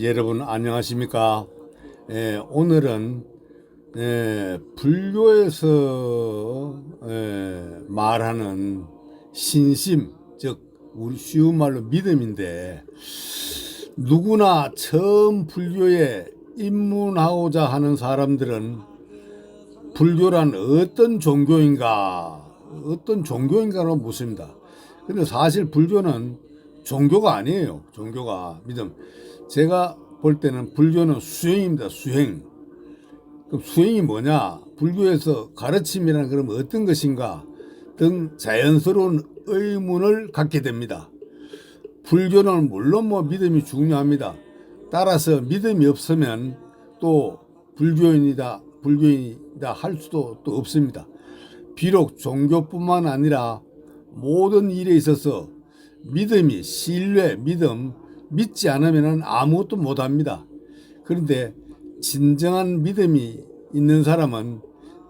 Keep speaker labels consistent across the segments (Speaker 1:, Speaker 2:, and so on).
Speaker 1: 여러분 안녕하십니까? 오늘은 불교에서 말하는 신심, 즉 우리 쉬운 말로 믿음인데, 누구나 처음 불교에 입문하고자 하는 사람들은 불교란 어떤 종교인가로 묻습니다. 근데 사실 불교는 종교가 아니에요. 종교가 믿음. 제가 볼 때는 불교는 수행입니다. 수행. 그럼 수행이 뭐냐? 불교에서 가르침이란 그럼 어떤 것인가 등 자연스러운 의문을 갖게 됩니다. 불교는 물론 믿음이 중요합니다. 따라서 믿음이 없으면 또 불교인이다 할 수도 또 없습니다. 비록 종교뿐만 아니라 모든 일에 있어서 믿음이 신뢰, 믿지 않으면 아무것도 못합니다. 그런데 진정한 믿음이 있는 사람은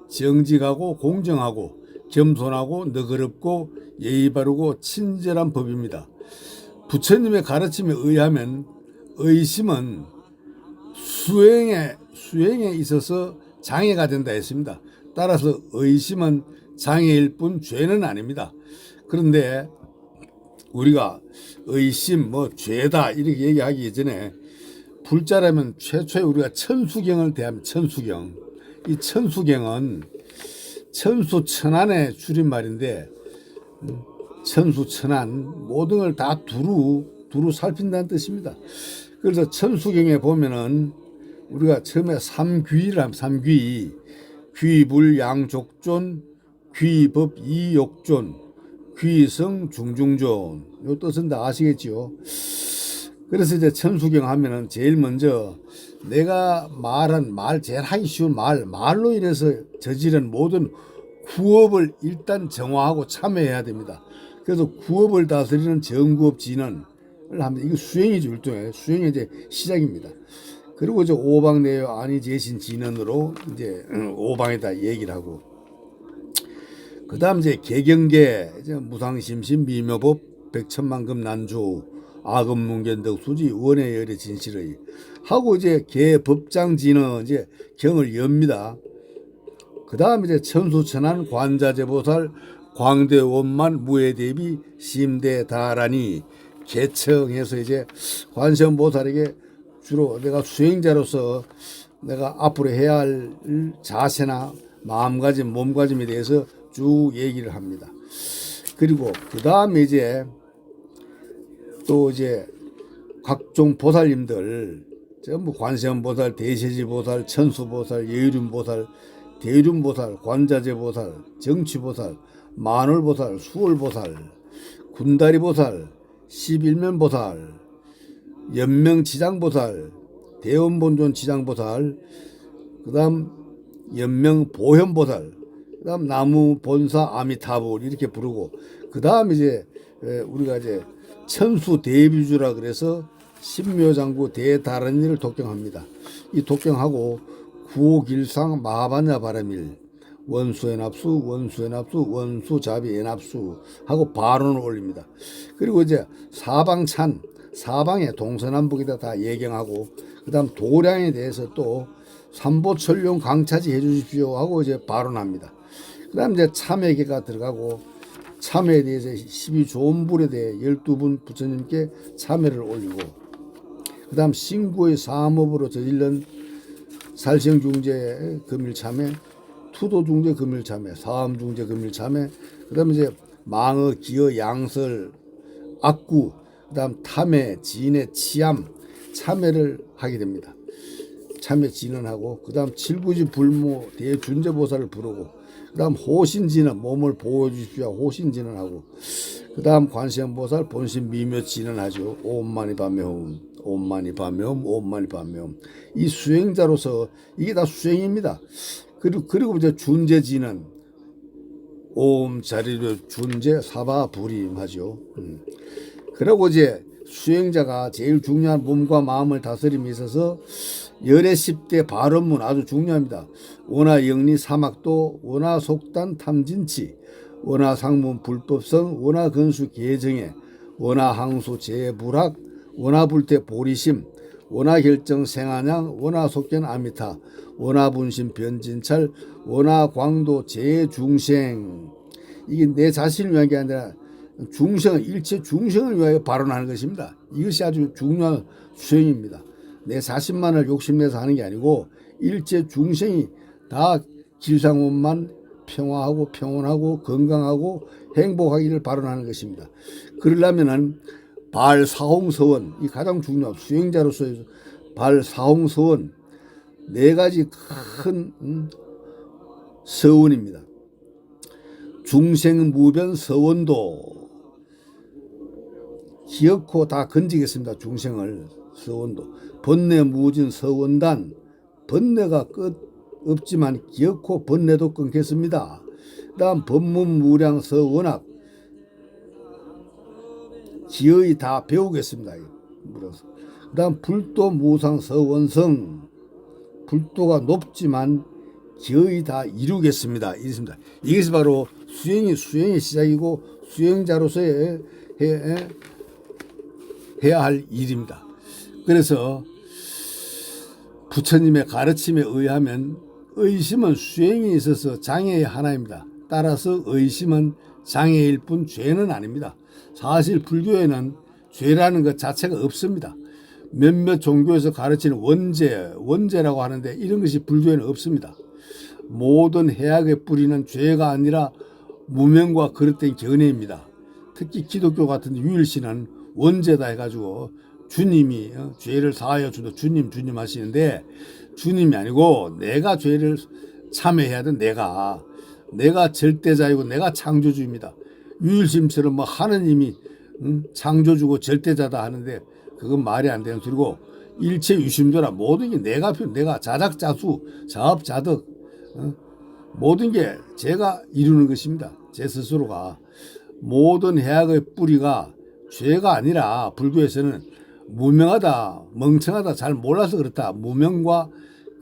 Speaker 1: 정직하고 공정하고 겸손하고 너그럽고 예의 바르고 친절한 법입니다. 부처님의 가르침에 의하면 의심은 수행에 있어서 장애가 된다 했습니다. 따라서 의심은 장애일 뿐 죄는 아닙니다. 그런데 우리가 의심 죄다 이렇게 얘기하기 전에 불자라면 최초에 우리가 천수경을 대하면 천수경, 이 천수경은 천수천안의 줄임말인데, 천수천안 모든 걸 다 두루 살핀다는 뜻입니다. 그래서 천수경에 보면은 우리가 처음에 삼귀를 하면 삼귀, 귀불양족존, 귀법 이욕존, 귀성 중중존, 요 뜻은 다 아시겠지요. 그래서 이제 천수경 하면은 제일 먼저 내가 말한 제일 하기 쉬운 말로 인해서 저지른 모든 구업을 일단 정화하고 참여해야 됩니다. 그래서 구업을 다스리는 정구업 진언을 하면 이거 수행이죠. 일종의 수행의 이제 시작입니다. 그리고 이제 오방내요 아니제신 진언으로 이제 오방에다 얘기를 하고, 그 다음 이제 개경계, 이제 무상심심 미묘법 백천만금 난주 아금문견덕 수지 원의 열의 진실의 하고 이제 개법장 진언 이제 경을 엽니다. 그 다음 이제 천수천안 관자재보살 광대원만 무해대비 심대다라니 개청해서 이제 관세음보살에게 주로 내가 수행자로서 내가 앞으로 해야 할 자세나 마음가짐, 몸가짐에 대해서 쭉 얘기를 합니다. 그리고 그 다음에 이제 또 이제 각종 보살님들 전부 관세음보살, 대세지보살, 천수보살, 예율윤보살, 대륜보살, 관자재보살, 정취보살, 만월보살, 수월보살, 군다리보살, 11면보살, 연명지장보살, 대원본존 지장보살, 그 다음 연명보현보살, 그 다음 나무본사 아미타불 이렇게 부르고, 그 다음 이제 우리가 이제 천수대비주라 그래서 신묘장구 대다란이를 독경합니다. 이 독경하고 구호길상 마하반야 바라밀 원수연합수 원수자비연합수 하고 발언을 올립니다. 그리고 이제 사방찬, 사방에 동서남북에다 다 예경하고, 그 다음 도량에 대해서 또 삼보철용 강차지 해주십시오 하고 이제 발언합니다. 그 다음 이제 참회계가 들어가고, 참회에 대해서 12조음불에 대해 12분 부처님께 참회를 올리고, 그 다음 신구의 사업으로 저질른 살생중재 금일참회, 투도중재 금일참회, 사암중재 금일참회, 그 다음에 이제 망어, 기어, 양설, 악구, 그 다음 탐해, 진해, 치암, 참회를 하게 됩니다. 참회 진언하고, 그 다음 칠구지 불모 대준재보살을 부르고, 그 다음 호신진언, 몸을 보호해주십시오 호신진언하고, 그 다음 관세음보살 본신 미묘 진언하죠. 옴마니바메홈 옴마니바메홈. 이 수행자로서 이게 다 수행입니다. 그리고 이제 준재 진언, 옴 자리로 준재 사바 불임하죠. 그리고 이제 수행자가 제일 중요한 몸과 마음을 다스림에 있어서 열의 10대 발언문 아주 중요합니다. 원하 영리 사막도, 원하 속단 탐진치, 원하 상문 불법성, 원하 근수 계정에, 원하 항수 재불학, 원하 불태 보리심, 원화결정 생안양 원화속견 아미타 원화분신 변진찰 원화광도 재중생. 이게 내 자신을 위한 게 아니라 중생을 일체 중생을 위하여 발언하는 것입니다. 이것이 아주 중요한 수행입니다. 내 자신만을 욕심내서 하는 게 아니고 일체 중생이 다 길상원만 평화하고 평온하고 건강하고 행복하기를 발언하는 것입니다. 그러려면은 발사홍서원, 이 가장 중요한 수행자로서의 발사홍서원 네 가지 큰 서원입니다. 중생무변 서원도 기어코 다 건지겠습니다. 중생을 서원도 번뇌무진 서원단 번뇌가 끝 없지만 기어코 번뇌도 끊겠습니다. 그 다음 법문무량 서원학 기어이 다 배우겠습니다. 그 다음 불도 무상 서원성 불도가 높지만 기어이 다 이루겠습니다. 이렇습니다. 이것이 바로 수행의 시작이고 수행자로서의 해야 할 일입니다. 그래서 부처님의 가르침에 의하면 의심은 수행에 있어서 장애의 하나입니다. 따라서 의심은 장애일 뿐 죄는 아닙니다. 사실 불교에는 죄라는 것 자체가 없습니다. 몇몇 종교에서 가르치는 원죄라고 하는데 이런 것이 불교에는 없습니다. 모든 해악의 뿌리는 죄가 아니라 무명과 그릇된 견해입니다. 특히 기독교 같은 유일신은 원죄다 해가지고 주님이 죄를 사하여 주도 주님 하시는데 주님이 아니고 내가 죄를 참여해야 돼. 내가 절대자이고 내가 창조주입니다. 유일심처럼 뭐 하느님이 창조주고 절대자다 하는데 그건 말이 안 되는 소리고 일체 유심조라 모든 게 내가 자작자수 자업자득 모든 게 제가 이루는 것입니다. 제 스스로가 모든 해악의 뿌리가 죄가 아니라 불교에서는 무명하다 멍청하다 잘 몰라서 그렇다 무명과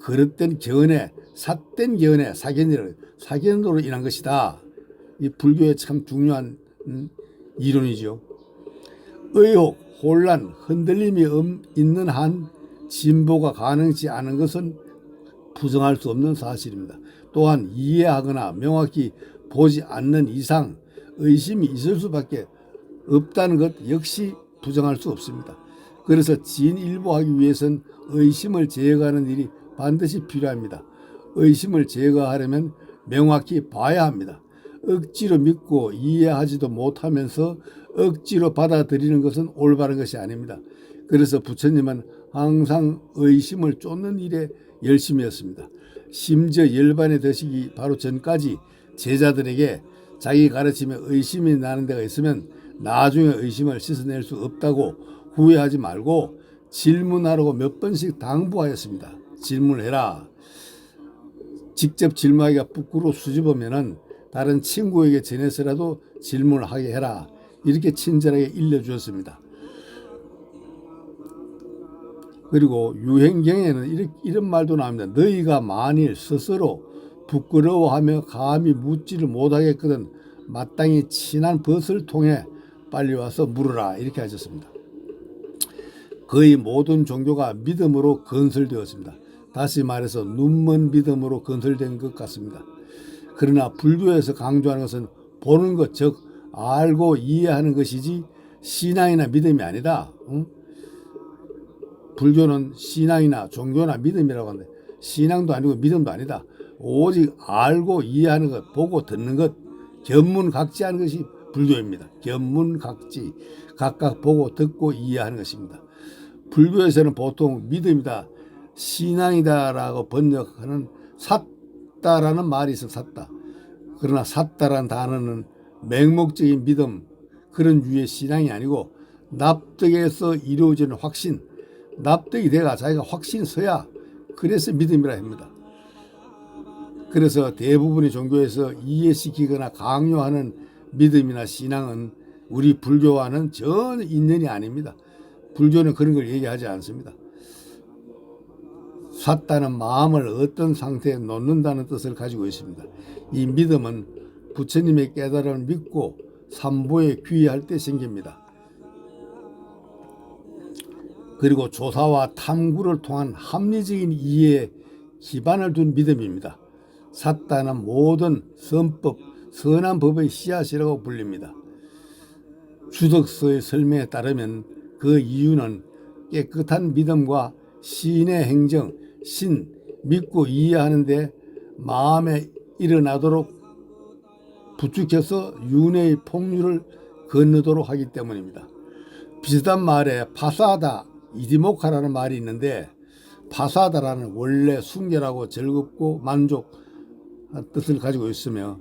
Speaker 1: 그릇된 견해 삿된 견해 사견으로 인한 것이다. 이 불교의 참 중요한 이론이죠. 의혹 혼란 흔들림이 있는 한 진보가 가능치 않은 것은 부정할 수 없는 사실입니다. 또한 이해하거나 명확히 보지 않는 이상 의심이 있을 수밖에 없다는 것 역시 부정할 수 없습니다. 그래서 진일보하기 위해서는 의심을 제거하는 일이 반드시 필요합니다. 의심을 제거하려면 명확히 봐야 합니다. 억지로 믿고 이해하지도 못하면서 억지로 받아들이는 것은 올바른 것이 아닙니다. 그래서 부처님은 항상 의심을 쫓는 일에 열심이었습니다. 심지어 열반에 드시기 바로 전까지 제자들에게 자기 가르침에 의심이 나는 데가 있으면 나중에 의심을 씻어낼 수 없다고 후회하지 말고 질문하라고 몇 번씩 당부하였습니다. 질문해라. 직접 질문하기가 부끄러워 수줍으면은 다른 친구에게 전해서라도 질문을 하게 해라. 이렇게 친절하게 일러주었습니다. 그리고 유행경에는 이런 말도 나옵니다. 너희가 만일 스스로 부끄러워하며 감히 묻지를 못하겠거든 마땅히 친한 벗을 통해 빨리 와서 물으라. 이렇게 하셨습니다. 거의 모든 종교가 믿음으로 건설되었습니다. 다시 말해서 눈먼 믿음으로 건설된 것 같습니다. 그러나 불교에서 강조하는 것은 보는 것, 즉 알고 이해하는 것이지 신앙이나 믿음이 아니다. 불교는 신앙이나 종교나 믿음이라고 하는데 신앙도 아니고 믿음도 아니다. 오직 알고 이해하는 것, 보고 듣는 것, 견문각지하는 것이 불교입니다. 견문각지, 각각 보고 듣고 이해하는 것입니다. 불교에서는 보통 믿음이다, 신앙이다라고 번역하는 샀다라는 말이 있어. 샀다. 그러나 샀다라는 단어는 맹목적인 믿음, 그런 유의 신앙이 아니고 납득에서 이루어지는 확신, 납득이 돼가 자기가 확신 서야 그래서 믿음이라 합니다. 그래서 대부분의 종교에서 이해시키거나 강요하는 믿음이나 신앙은 우리 불교와는 전혀 인연이 아닙니다. 불교는 그런 걸 얘기하지 않습니다. 샀다는 마음을 어떤 상태에 놓는다는 뜻을 가지고 있습니다. 이 믿음은 부처님의 깨달음을 믿고 삼보에 귀의할 때 생깁니다. 그리고 조사와 탐구를 통한 합리적인 이해에 기반을 둔 믿음입니다. 사탄은 모든 선법, 선한 법의 씨앗이라고 불립니다. 주석서의 설명에 따르면 그 이유는 깨끗한 믿음과 신의 행정, 신, 믿고 이해하는데 마음에 일어나도록 부축해서 윤회의 폭류를 건너도록 하기 때문입니다. 비슷한 말에 파사다, 이디모카라는 말이 있는데 파사다라는 원래 순결하고 즐겁고 만족한 뜻을 가지고 있으며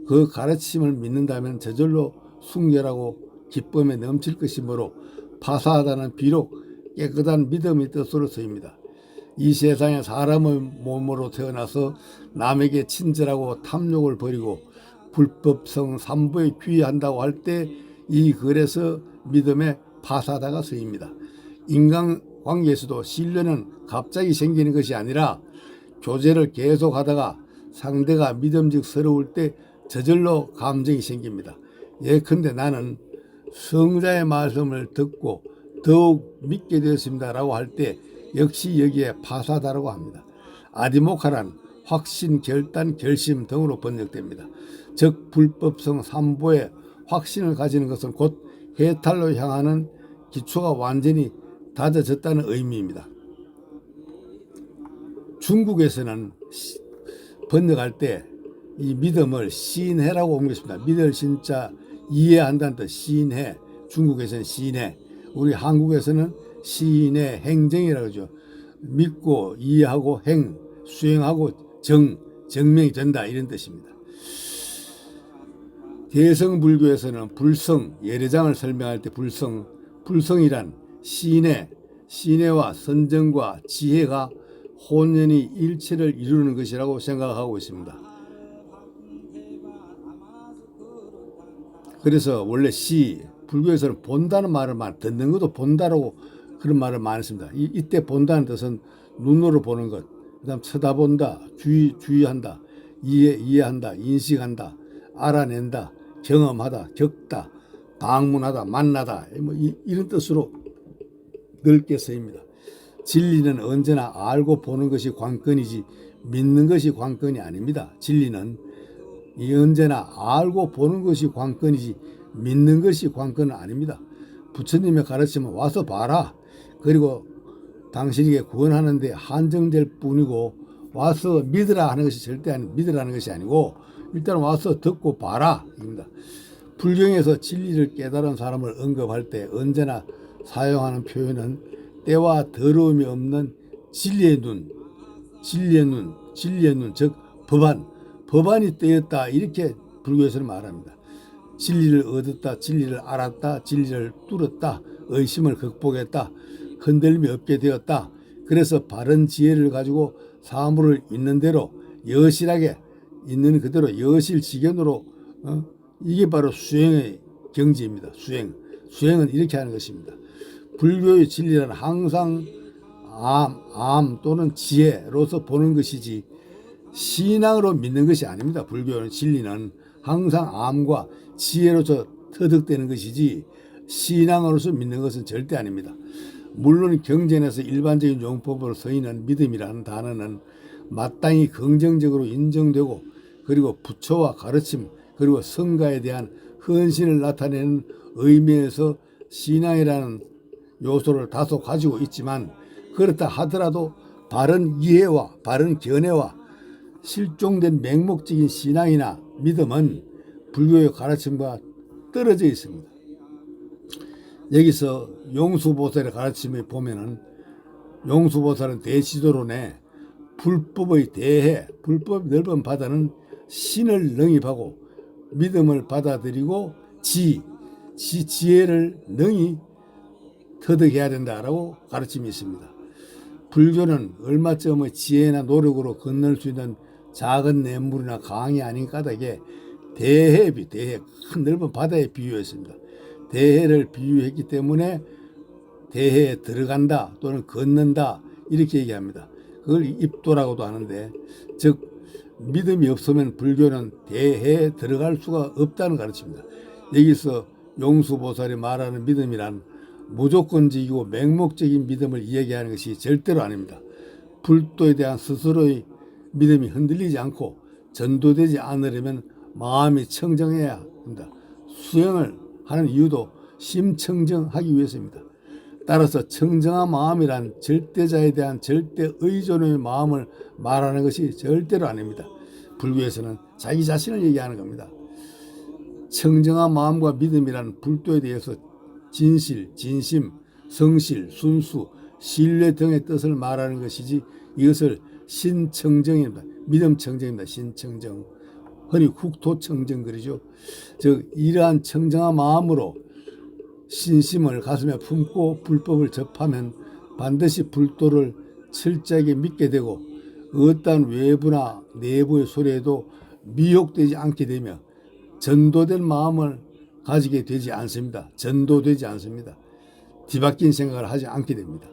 Speaker 1: 그 가르침을 믿는다면 저절로 순결하고 기쁨에 넘칠 것이므로 파사다는 비록 깨끗한 믿음의 뜻으로 쓰입니다. 이 세상에 사람의 몸으로 태어나서 남에게 친절하고 탐욕을 버리고 불법성 삼부에 귀의한다고 할 때 이 글에서 믿음의 파사다가 쓰입니다. 인간관계에서도 신뢰는 갑자기 생기는 것이 아니라 교제를 계속하다가 상대가 믿음직스러울 때 저절로 감정이 생깁니다. 예컨대 나는 성자의 말씀을 듣고 더욱 믿게 되었습니다라고 할 때 역시 여기에 파사다라고 합니다. 아디모카란 확신, 결단, 결심 등으로 번역됩니다. 즉 불법성 삼보에 확신을 가지는 것은 곧 해탈로 향하는 기초가 완전히 다져졌다는 의미입니다. 중국에서는 번역할 때 이 믿음을 신해라고 옮겼습니다. 믿을 신자 이해한다는 뜻 신해. 중국에서는 신해. 우리 한국에서는 신의 행정이라고 하죠. 믿고 이해하고 행, 수행하고 정명이 된다 이런 뜻입니다. 대성불교에서는 불성, 예례장을 설명할 때 불성이란 신해와 선정과 지혜가 혼연히 일체를 이루는 것이라고 생각하고 있습니다. 그래서 원래 불교에서는 본다는 말을 듣는 것도 본다라고 그런 말을 많이 씁니다. 이때 본다는 뜻은 눈으로 보는 것, 그다음 쳐다본다, 주의한다, 이해한다, 인식한다, 알아낸다, 경험하다, 겪다, 방문하다, 만나다 이런 뜻으로 넓게 쓰입니다. 진리는 언제나 알고 보는 것이 관건이지 믿는 것이 관건이 아닙니다. 진리는 언제나 알고 보는 것이 관건이지 믿는 것이 관건은 아닙니다. 부처님의 가르침은 와서 봐라. 그리고 당신에게 구원하는데 한정될 뿐이고 와서 믿으라 하는 것이 절대 믿으라는 것이 아니고 일단 와서 듣고 봐라 입니다. 불경에서 진리를 깨달은 사람을 언급할 때 언제나 사용하는 표현은 때와 더러움이 없는 진리의 눈, 즉 법안이 떼었다 이렇게 불교에서는 말합니다. 진리를 얻었다, 진리를 알았다, 진리를 뚫었다, 의심을 극복했다, 흔들림이 없게 되었다. 그래서 바른 지혜를 가지고 사물을 있는 대로 여실하게 있는 그대로 여실지견으로 이게 바로 수행의 경지입니다. 수행은 이렇게 하는 것입니다. 불교의 진리는 항상 암 또는 지혜로서 보는 것이지 신앙으로 믿는 것이 아닙니다. 불교의 진리는 항상 암과 지혜로서 터득되는 것이지 신앙으로서 믿는 것은 절대 아닙니다. 물론 경전에서 일반적인 용법으로 쓰이는 믿음이라는 단어는 마땅히 긍정적으로 인정되고 그리고 부처와 가르침 그리고 성가에 대한 헌신을 나타내는 의미에서 신앙이라는 요소를 다소 가지고 있지만 그렇다 하더라도 바른 이해와 바른 견해와 실종된 맹목적인 신앙이나 믿음은 불교의 가르침과 떨어져 있습니다. 여기서 용수보살의 가르침을 보면은 용수보살은 대지도론에 불법의 대해, 불법 넓은 바다는 신을 능입하고 믿음을 받아들이고 지혜를 능히 터득해야 된다라고 가르침이 있습니다. 불교는 얼마쯤의 지혜나 노력으로 건널 수 있는 작은 냇물이나 강이 아닌 까닭에 대해 큰 넓은 바다에 비유했습니다. 대해를 비유했기 때문에 대해에 들어간다 또는 걷는다 이렇게 얘기합니다. 그걸 입도라고도 하는데 즉 믿음이 없으면 불교는 대해에 들어갈 수가 없다는 가르침입니다. 여기서 용수보살이 말하는 믿음이란 무조건적이고 맹목적인 믿음을 이야기하는 것이 절대로 아닙니다. 불도에 대한 스스로의 믿음이 흔들리지 않고 전도되지 않으려면 마음이 청정해야 합니다. 수행을 하는 이유도 심청정하기 위해서입니다. 따라서 청정한 마음이란 절대자에 대한 절대 의존의 마음을 말하는 것이 절대로 아닙니다. 불교에서는 자기 자신을 얘기하는 겁니다. 청정한 마음과 믿음이란 불도에 대해서 진실, 진심, 성실, 순수, 신뢰 등의 뜻을 말하는 것이지 이것을 신청정입니다. 믿음청정입니다. 신청정. 흔히 국토청정 그러죠. 즉 이러한 청정한 마음으로 신심을 가슴에 품고 불법을 접하면 반드시 불도를 철저하게 믿게 되고 어떠한 외부나 내부의 소리에도 미혹되지 않게 되며 전도된 마음을 가지게 되지 않습니다. 전도되지 않습니다. 뒤바뀐 생각을 하지 않게 됩니다.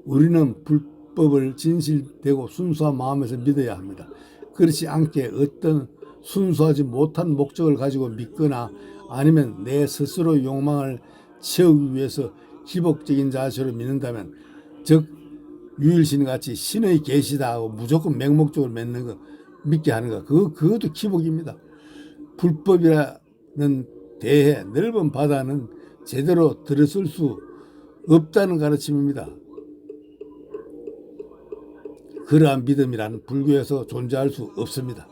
Speaker 1: 우리는 불법을 진실되고 순수한 마음에서 믿어야 합니다. 그렇지 않게 어떤 순수하지 못한 목적을 가지고 믿거나 아니면 내 스스로 욕망을 채우기 위해서 기복적인 자세로 믿는다면, 즉 유일신같이 신의 계시다 하고 무조건 맹목적으로 믿게 하는 것, 그것도 기복입니다. 불법이라는 대해 넓은 바다는 제대로 들어설 수 없다는 가르침입니다. 그러한 믿음이란 불교에서 존재할 수 없습니다.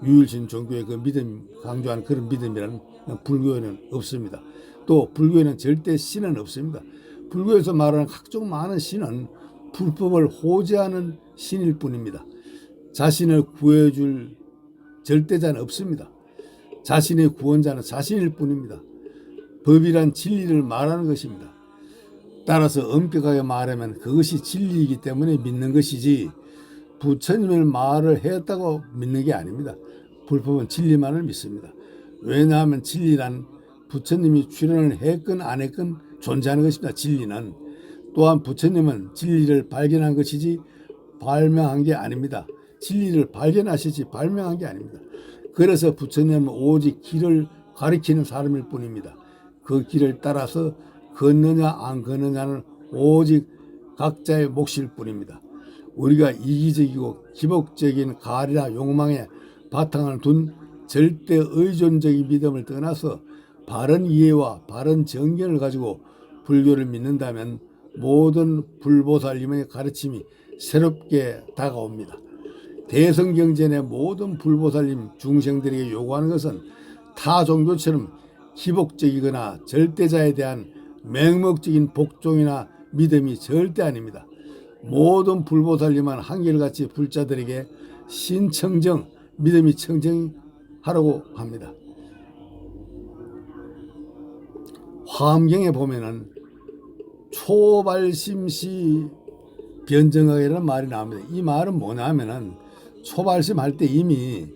Speaker 1: 유일신 종교의 그 믿음, 강조하는 그런 믿음이란 불교에는 없습니다. 또 불교에는 절대 신은 없습니다. 불교에서 말하는 각종 많은 신은 불법을 호재하는 신일 뿐입니다. 자신을 구해줄 절대자는 없습니다. 자신의 구원자는 자신일 뿐입니다. 법이란 진리를 말하는 것입니다. 따라서 엄격하게 말하면 그것이 진리이기 때문에 믿는 것이지 부처님의 말을 했다고 믿는 게 아닙니다. 불법은 진리만을 믿습니다. 왜냐하면 진리란 부처님이 출현을 했건 안 했건 존재하는 것입니다. 진리는. 또한 부처님은 진리를 발견한 것이지 발명한 게 아닙니다. 진리를 발견하시지 발명한 게 아닙니다. 그래서 부처님은 오직 길을 가리키는 사람일 뿐입니다. 그 길을 따라서 걷느냐 안 걷느냐는 오직 각자의 몫일 뿐입니다. 우리가 이기적이고 기복적인 가리나 욕망에 바탕을 둔 절대 의존적인 믿음을 떠나서 바른 이해와 바른 정견을 가지고 불교를 믿는다면 모든 불보살님의 가르침이 새롭게 다가옵니다. 대성경전의 모든 불보살님 중생들에게 요구하는 것은 타 종교처럼 기복적이거나 절대자에 대한 맹목적인 복종이나 믿음이 절대 아닙니다. 모든 불보살님은 한결같이 불자들에게 신청정, 믿음이 청정하라고 합니다. 화엄경에 보면은 초발심시 변정하게라는 말이 나옵니다. 이 말은 뭐냐면은 초발심할 때 이미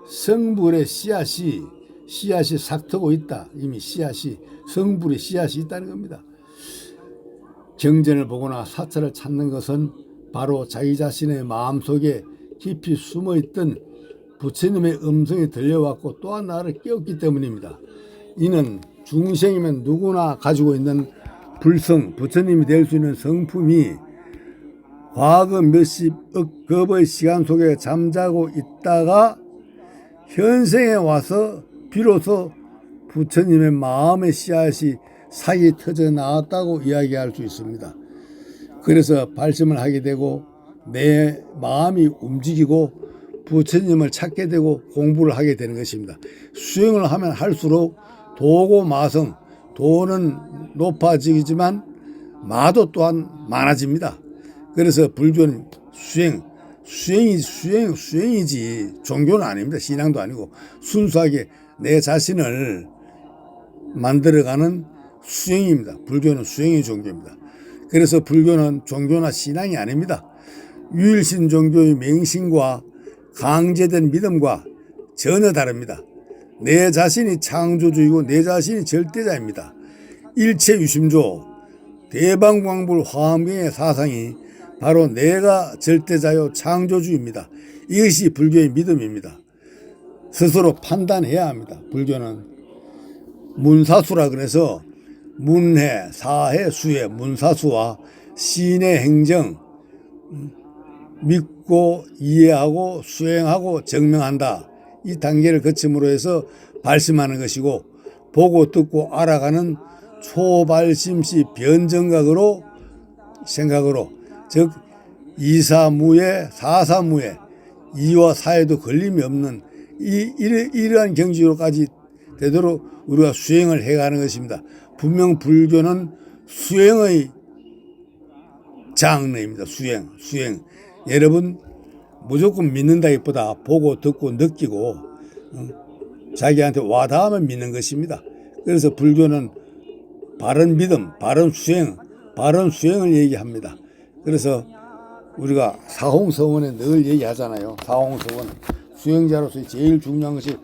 Speaker 1: 성불의 씨앗이 삭트고 있다. 이미 성불의 씨앗이 있다는 겁니다. 경전을 보거나 사찰을 찾는 것은 바로 자기 자신의 마음속에 깊이 숨어있던 부처님의 음성이 들려왔고 또한 나를 깨웠기 때문입니다. 이는 중생이면 누구나 가지고 있는 불성, 부처님이 될 수 있는 성품이 과거 몇십억 겁의 시간 속에 잠자고 있다가 현생에 와서 비로소 부처님의 마음의 씨앗이 싹이 터져 나왔다고 이야기할 수 있습니다. 그래서 발심을 하게 되고 내 마음이 움직이고 부처님을 찾게 되고 공부를 하게 되는 것입니다. 수행을 하면 할수록 도고 마성, 도는 높아지지만 마도 또한 많아집니다. 그래서 불교는 수행이지 종교는 아닙니다. 신앙도 아니고 순수하게 내 자신을 만들어가는 수행입니다. 불교는 수행의 종교입니다. 그래서 불교는 종교나 신앙이 아닙니다. 유일신 종교의 맹신과 강제된 믿음과 전혀 다릅니다. 내 자신이 창조주이고 내 자신이 절대자입니다. 일체유심조 대방광불 화엄경의 사상이 바로 내가 절대자요 창조주입니다. 이것이 불교의 믿음입니다. 스스로 판단해야 합니다. 불교는 문사수라 그래서 문해, 사해, 수해, 문사수와 시인의 행정 믿고 이해하고 수행하고 증명한다. 이 단계를 거침으로 해서 발심하는 것이고 보고 듣고 알아가는 초발심시 변정각으로 생각으로 즉 이사무에 사사무에 이와 사에도 걸림이 없는 이러한 경지로까지 되도록 우리가 수행을 해가는 것입니다. 분명 불교는 수행의 장르입니다. 수행. 여러분 무조건 믿는다기보다 보고 듣고 느끼고 자기한테 와닿으면 믿는 것입니다. 그래서 불교는 바른 믿음, 바른 수행을 얘기합니다. 그래서 우리가 사홍서원에 늘 얘기하잖아요. 사홍서원 수행자로서 제일 중요한 것이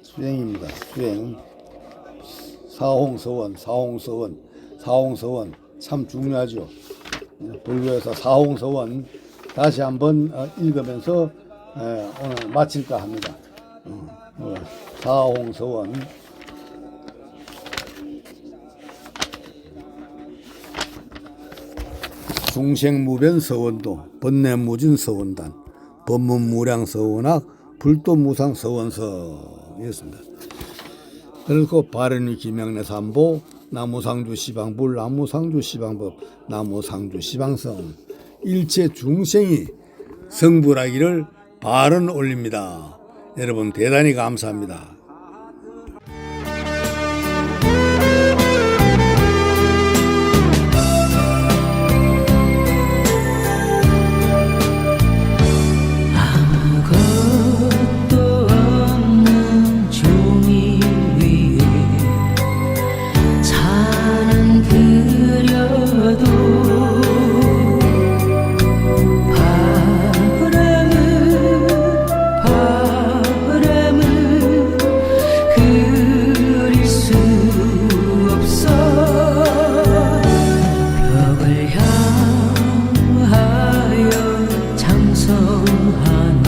Speaker 1: 수행입니다. 수행. 사홍서원 참 중요하죠. 불교에서 사홍서원 다시 한번 읽으면서 오늘 마칠까 합니다. 사홍서원 중생무변서원도 번뇌무진서원단 법문무량서원학 불도무상서원서였습니다. 그리고 바른위 김양내삼보 나무상주시방불 나무상주시방법 나무상주시방성 일체 중생이 성불하기를 바른 올립니다. 여러분 대단히 감사합니다.
Speaker 2: 장성하는